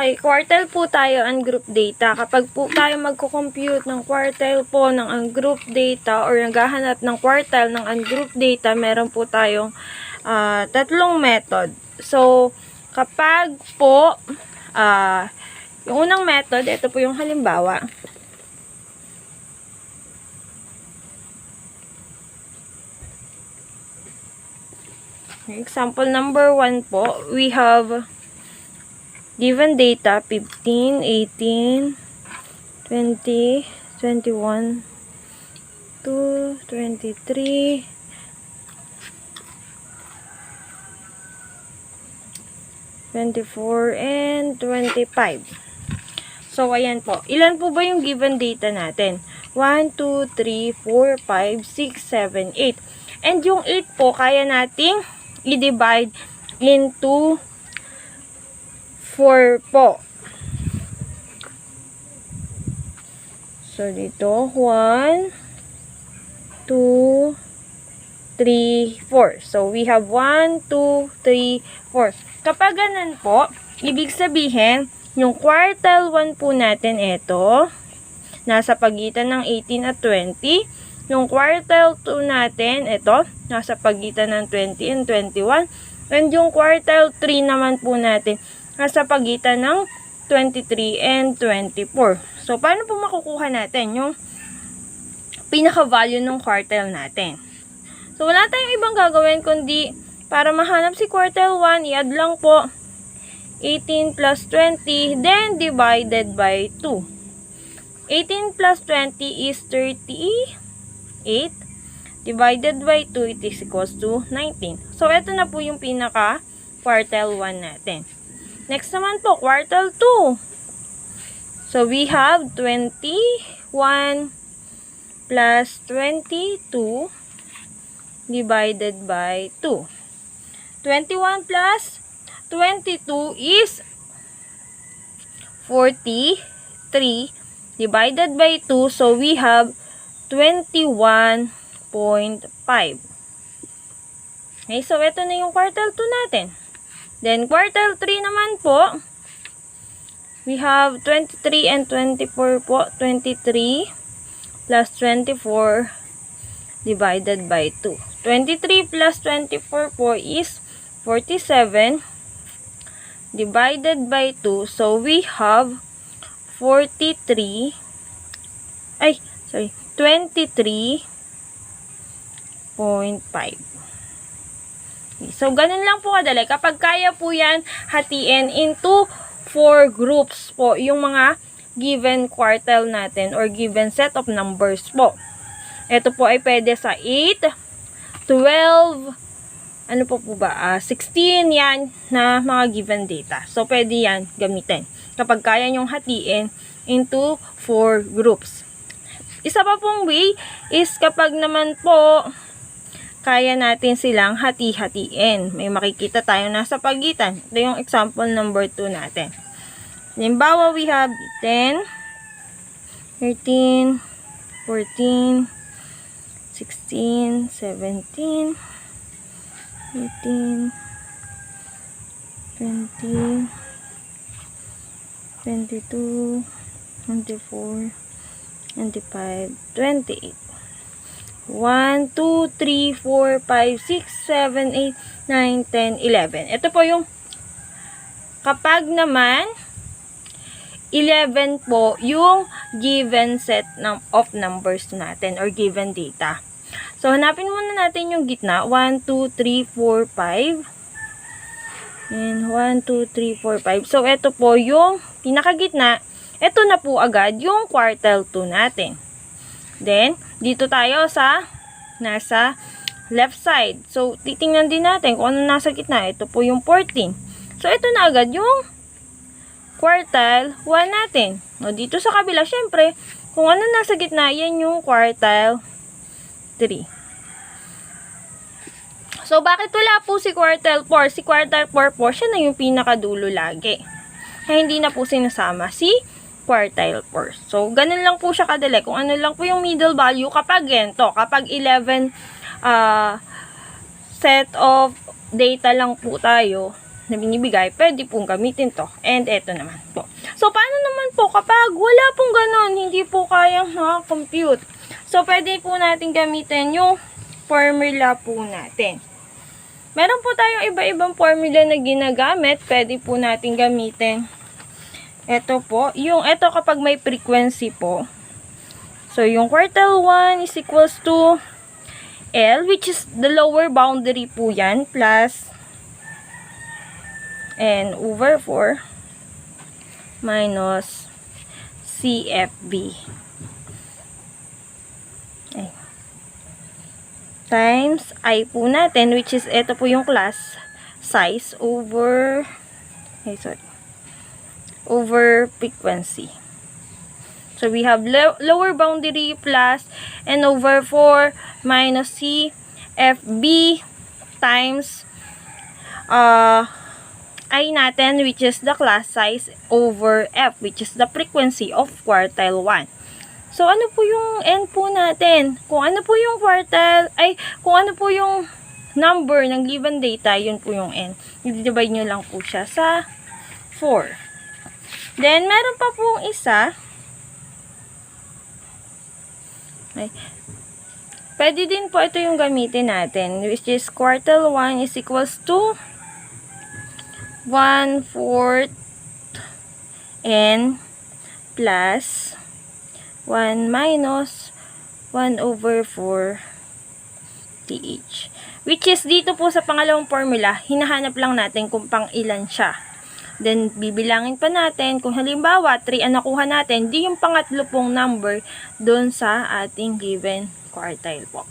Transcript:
Okay, quartile po tayo ungroup data. Kapag po tayo magko-compute ng quartile po ng ungroup data or naghahanap ng quartile ng ungroup data, meron po tayong tatlong method. So, kapag po yung unang method, ito po yung halimbawa. Example number 1 po, we have given data 15, 18, 20, 21, 2, 23, 24, and 25. So, ayan po. Ilan po ba yung given data natin? 1, 2, 3, 4, 5, 6, 7, 8. And yung 8 po, kaya nating i-divide into 4 po. So, dito, 1, 2, 3, 4. So, we have 1, 2, 3, 4. Kapag ganun po, ibig sabihin, yung quartile 1 po natin, ito, nasa pagitan ng 18 at 20. Yung quartile 2 natin, ito, nasa pagitan ng 20 and 21. And yung quartile 3 naman po natin, nasa pagitan ng 23 and 24. So, paano po makukuha natin yung pinaka-value ng quartile natin? So, wala tayong ibang gagawin kundi para mahanap si quartile 1, i-add lang po 18 plus 20, then divided by 2. 18 plus 20 is 38. Divided by 2, it is equals to 19. So, ito na po yung pinaka-quartile 1 natin. Next naman po, quartile 2. So, we have 21 plus 22 divided by 2. 21 plus 22 is 43 divided by 2. So, we have 21.5. Okay, so ito na yung quartile 2 natin. Then, quartile 3 naman po, we have 23 and 24 po. 23 plus 24 divided by 2. 23 plus 24 po is 47 divided by 2. So, we have 23. 23.5. So, ganun lang po kadali. Kapag kaya po yan, hatiin into 4 groups po yung mga given quartile natin or given set of numbers po. Ito po ay pwede sa 8, 12, 16 yan na mga given data. So, pwede yan gamitin. Kapag kaya nyong hatiin into 4 groups. Isa pa pong way is kapag naman po kaya natin silang hati-hatiin. May makikita tayo nasa pagitan. Ito yung example number 2 natin. Halimbawa, we have 10, 13, 14, 16, 17, 18, 20, 22, 24, 25, 28. 1, 2, 3, 4, 5, 6, 7, 8, 9, 10, 11. Ito po yung kapag naman 11 po yung given set of numbers natin or given data. So, hanapin muna natin yung gitna. 1, 2, 3, 4, 5. And 1, 2, 3, 4, 5. So, ito po yung pinakagitna. Ito na po agad yung quartile 2 natin. Then, dito tayo sa nasa left side. So, titingnan din natin kung ano nasa gitna. Ito po yung 14. So, ito na agad yung quartile 1 natin. O, dito sa kabila, syempre, kung ano nasa gitna, yan yung quartile 3. So, bakit wala po si quartile 4? Si quartile 4 po, siya na yung pinakadulo lagi. Kaya hindi na po sinasama si quartile 4. So, ganun lang po siya kadali. Kung ano lang po yung middle value kapag ganito. Kapag 11 set of data lang po tayo, na binibigay, pwede pong gamitin to. And eto naman po. So, paano naman po kapag wala pong ganon, hindi po kayang compute? So, pwede po natin gamitin yung formula po natin. Meron po tayong iba-ibang formula na ginagamit. Pwede po natin gamitin. Ito po. Ito kapag may frequency po. So, yung quartile 1 is equals to L, which is the lower boundary po yan, plus N over 4 minus CFB. Okay. Times I po natin, which is, ito po yung class size over, over frequency. So, we have lower boundary plus N over 4 minus CFB times I natin, which is the class size, over F, which is the frequency of quartile 1. So, ano po yung N po natin? Kung ano po yung kung ano po yung number ng given data, yun po yung N. I-divide nyo lang po siya sa 4. Then, meron pa pong isa. Okay. Pwede din po ito yung gamitin natin, which is quartile 1 is equals to 1/4 N plus 1 minus 1 over 4 TH. Which is, dito po sa pangalawang formula, hinahanap lang natin kung pang ilan siya. Then, bibilangin pa natin, kung halimbawa, 3 ang nakuha natin, di yung pangatlo pong number doon sa ating given quartile po.